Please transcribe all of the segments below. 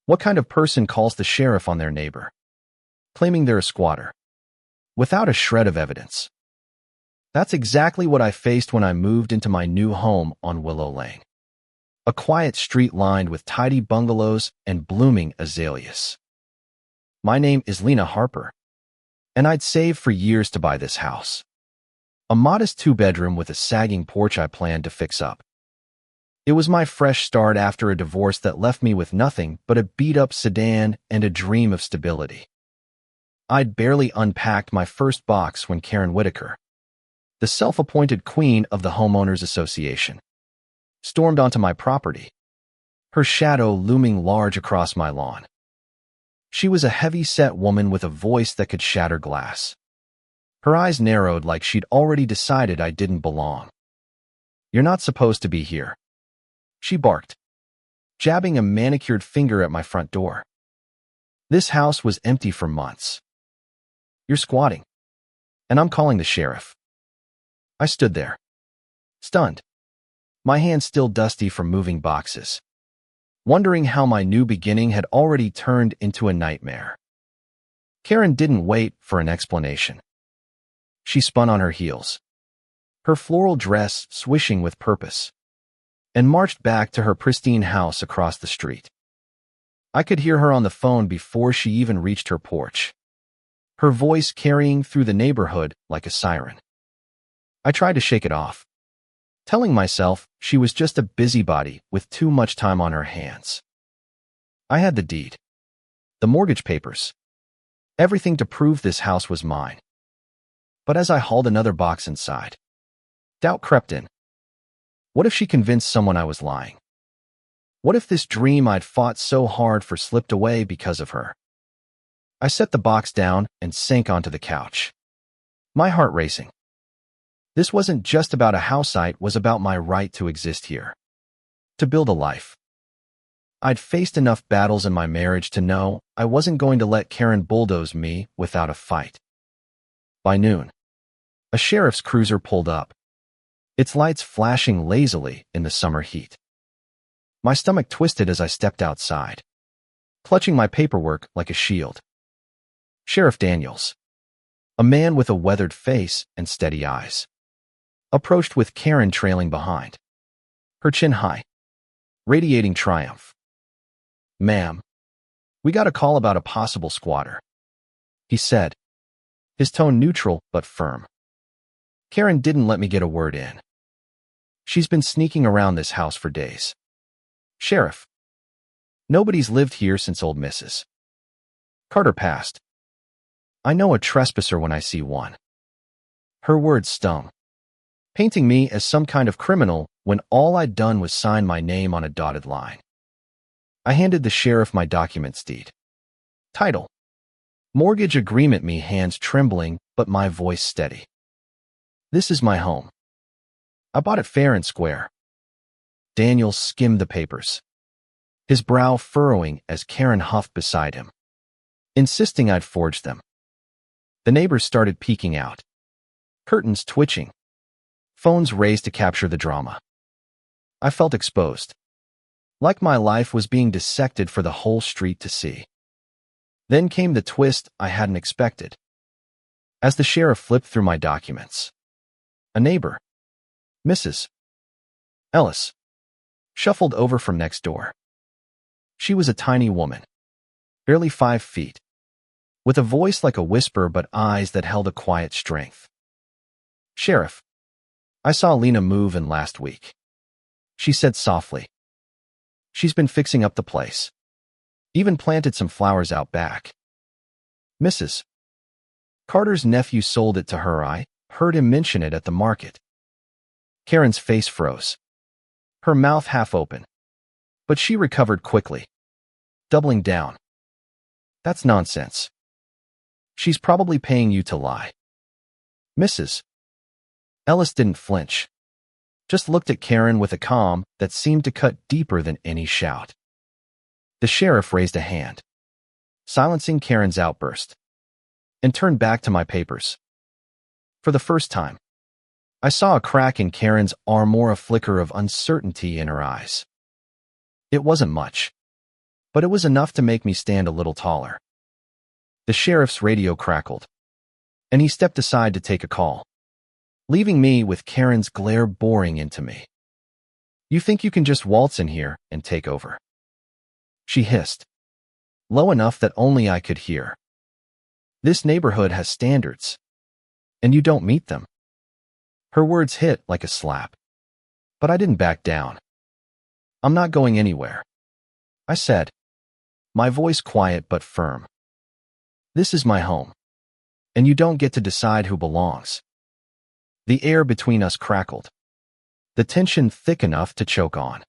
What kind of person calls the sheriff on their neighbor, claiming they're a squatter, without a shred of evidence? That's exactly what I faced when I moved into my new home on Willow Lane. A quiet street lined with tidy bungalows and blooming azaleas. My name is Lena Harper, and I'd saved for years to buy this house. A modest two-bedroom with a sagging porch I planned to fix up. It was my fresh start after a divorce that left me with nothing but a beat-up sedan and a dream of stability. I'd barely unpacked my first box when Karen Whitaker, the self-appointed queen of the Homeowners Association, stormed onto my property, her shadow looming large across my lawn. She was a heavy-set woman with a voice that could shatter glass. Her eyes narrowed like she'd already decided I didn't belong. "You're not supposed to be here," she barked, jabbing a manicured finger at my front door. This house was empty for months. "You're squatting, and I'm calling the sheriff." I stood there, stunned, my hands still dusty from moving boxes, wondering how my new beginning had already turned into a nightmare. Karen didn't wait for an explanation. She spun on her heels, her floral dress swishing with purpose, and marched back to her pristine house across the street. I could hear her on the phone before she even reached her porch, her voice carrying through the neighborhood like a siren. I tried to shake it off, telling myself she was just a busybody with too much time on her hands. I had the deed, the mortgage papers, everything to prove this house was mine. But as I hauled another box inside, doubt crept in. What if she convinced someone I was lying? What if this dream I'd fought so hard for slipped away because of her? I set the box down and sank onto the couch, my heart racing. This wasn't just about a house, it was about my right to exist here, to build a life. I'd faced enough battles in my marriage to know I wasn't going to let Karen bulldoze me without a fight. By noon, a sheriff's cruiser pulled up, its lights flashing lazily in the summer heat. My stomach twisted as I stepped outside, clutching my paperwork like a shield. Sheriff Daniels, a man with a weathered face and steady eyes, approached with Karen trailing behind, her chin high, radiating triumph. "Ma'am, we got a call about a possible squatter," he said, his tone neutral but firm. Karen didn't let me get a word in. "She's been sneaking around this house for days. Sheriff, nobody's lived here since old Mrs. Carter passed. I know a trespasser when I see one." Her words stung, painting me as some kind of criminal when all I'd done was sign my name on a dotted line. I handed the sheriff my documents deed. Title, mortgage agreement, me hands trembling but my voice steady. "This is my home. I bought it fair and square." Daniel skimmed the papers, his brow furrowing as Karen huffed beside him, insisting I'd forged them. The neighbors started peeking out, curtains twitching, phones raised to capture the drama. I felt exposed, like my life was being dissected for the whole street to see. Then came the twist I hadn't expected. As the sheriff flipped through my documents, a neighbor, Mrs. Ellis, shuffled over from next door. She was a tiny woman, barely 5 feet, with a voice like a whisper but eyes that held a quiet strength. "Sheriff, I saw Lena move in last week," she said softly. "She's been fixing up the place, even planted some flowers out back. Mrs. Carter's nephew sold it to her. I heard him mention it at the market." Karen's face froze, her mouth half open, but she recovered quickly, doubling down. "That's nonsense. She's probably paying you to lie." Mrs. Ellis didn't flinch, just looked at Karen with a calm that seemed to cut deeper than any shout. The sheriff raised a hand, silencing Karen's outburst, and turned back to my papers. For the first time, I saw a crack in Karen's arm, or a flicker of uncertainty in her eyes. It wasn't much, but it was enough to make me stand a little taller. The sheriff's radio crackled, and he stepped aside to take a call, leaving me with Karen's glare boring into me. "You think you can just waltz in here and take over?" she hissed, low enough that only I could hear. "This neighborhood has standards, and you don't meet them." Her words hit like a slap, but I didn't back down. "I'm not going anywhere," I said, my voice quiet but firm. "This is my home, and you don't get to decide who belongs." The air between us crackled, the tension thick enough to choke on.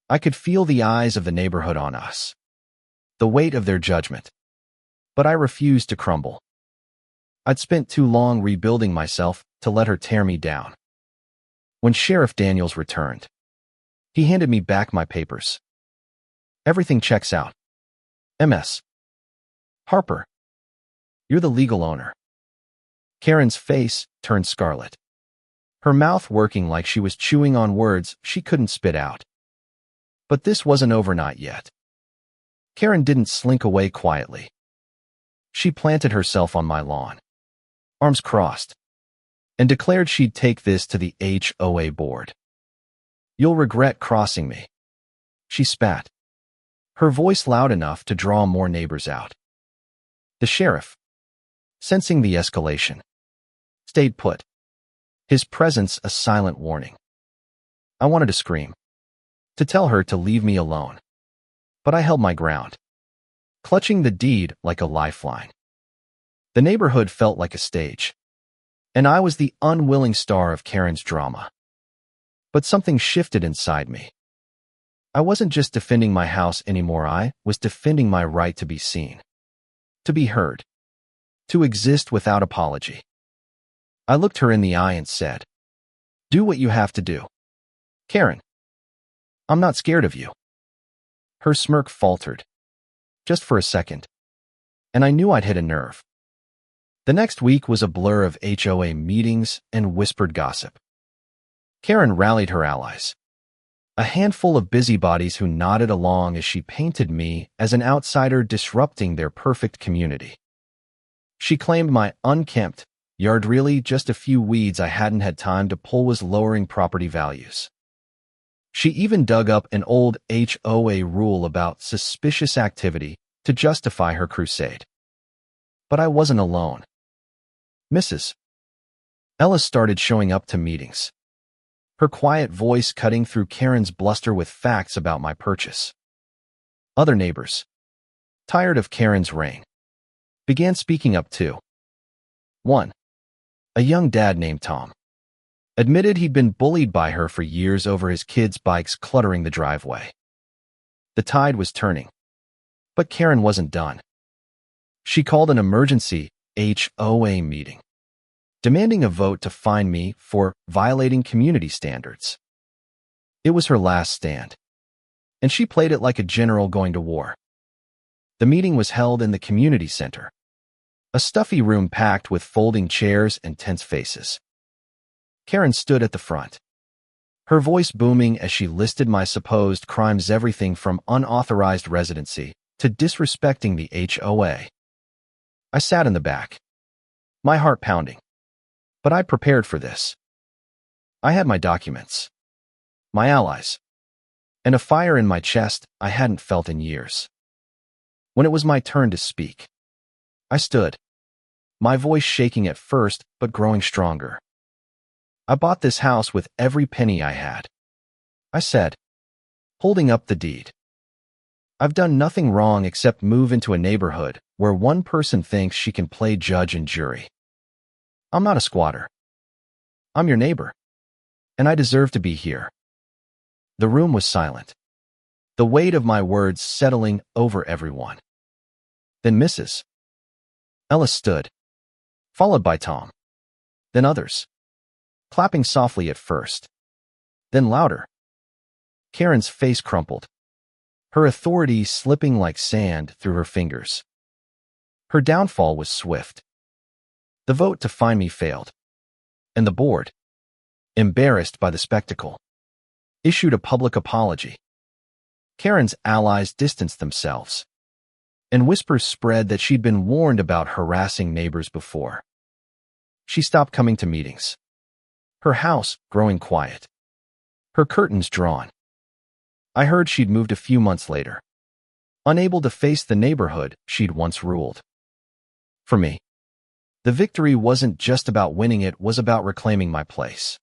I could feel the eyes of the neighborhood on us, the weight of their judgment, but I refused to crumble. I'd spent too long rebuilding myself to let her tear me down. When Sheriff Daniels returned, he handed me back my papers. "Everything checks out. Ms. Harper, you're the legal owner." Karen's face turned scarlet, her mouth working like she was chewing on words she couldn't spit out. But this wasn't overnight yet. Karen didn't slink away quietly. She planted herself on my lawn, arms crossed, and declared she'd take this to the HOA board. "You'll regret crossing me," she spat, her voice loud enough to draw more neighbors out. The sheriff, sensing the escalation, stayed put, his presence a silent warning. I wanted to scream, to tell her to leave me alone, but I held my ground, clutching the deed like a lifeline. The neighborhood felt like a stage, and I was the unwilling star of Karen's drama. But something shifted inside me. I wasn't just defending my house anymore, I was defending my right to be seen, to be heard, to exist without apology. I looked her in the eye and said, "Do what you have to do, Karen. I'm not scared of you." Her smirk faltered, just for a second, and I knew I'd hit a nerve. The next week was a blur of HOA meetings and whispered gossip. Karen rallied her allies, a handful of busybodies who nodded along as she painted me as an outsider disrupting their perfect community. She claimed my unkempt yard, really just a few weeds I hadn't had time to pull, was lowering property values. She even dug up an old HOA rule about suspicious activity to justify her crusade. But I wasn't alone. Mrs. Ellis started showing up to meetings, her quiet voice cutting through Karen's bluster with facts about my purchase. Other neighbors, tired of Karen's reign, began speaking up too. One, a young dad named Tom, admitted he'd been bullied by her for years over his kids' bikes cluttering the driveway. The tide was turning, but Karen wasn't done. She called an emergency HOA meeting, demanding a vote to fine me for violating community standards. It was her last stand, and she played it like a general going to war. The meeting was held in the community center, a stuffy room packed with folding chairs and tense faces. Karen stood at the front, her voice booming as she listed my supposed crimes, everything from unauthorized residency to disrespecting the HOA. I sat in the back, my heart pounding, but I prepared for this. I had my documents, my allies, and a fire in my chest I hadn't felt in years. When it was my turn to speak, I stood, my voice shaking at first but growing stronger. "I bought this house with every penny I had," I said, holding up the deed. "I've done nothing wrong except move into a neighborhood where one person thinks she can play judge and jury. I'm not a squatter. I'm your neighbor, and I deserve to be here." The room was silent, the weight of my words settling over everyone. Then Mrs. Ellis stood, followed by Tom, then others, clapping softly at first, then louder. Karen's face crumpled, her authority slipping like sand through her fingers. Her downfall was swift. The vote to fine me failed, and the board, embarrassed by the spectacle, issued a public apology. Karen's allies distanced themselves, and whispers spread that she'd been warned about harassing neighbors before. She stopped coming to meetings. Her house growing quiet. Her curtains drawn. I heard she'd moved a few months later, unable to face the neighborhood she'd once ruled. For me, the victory wasn't just about winning, it was about reclaiming my place.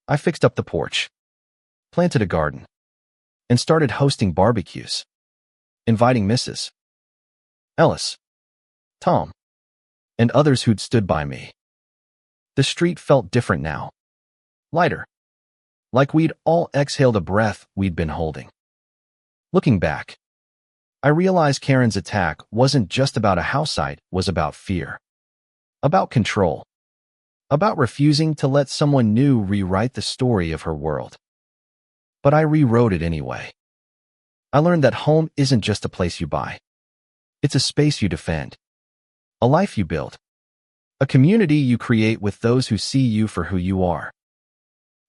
I fixed up the porch, planted a garden, and started hosting barbecues, inviting Mrs. Ellis, Tom, and others who'd stood by me. The street felt different now, lighter, like we'd all exhaled a breath we'd been holding. Looking back, I realized Karen's attack wasn't just about a house site, it was about fear, about control, about refusing to let someone new rewrite the story of her world. But I rewrote it anyway. I learned that home isn't just a place you buy. It's a space you defend, a life you build, a community you create with those who see you for who you are.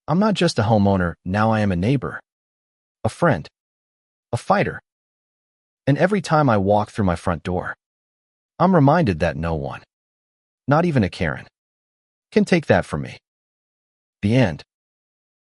I'm not just a homeowner, now I am a neighbor, a friend, a fighter. And every time I walk through my front door, I'm reminded that no one, not even a Karen, can take that from me. The end.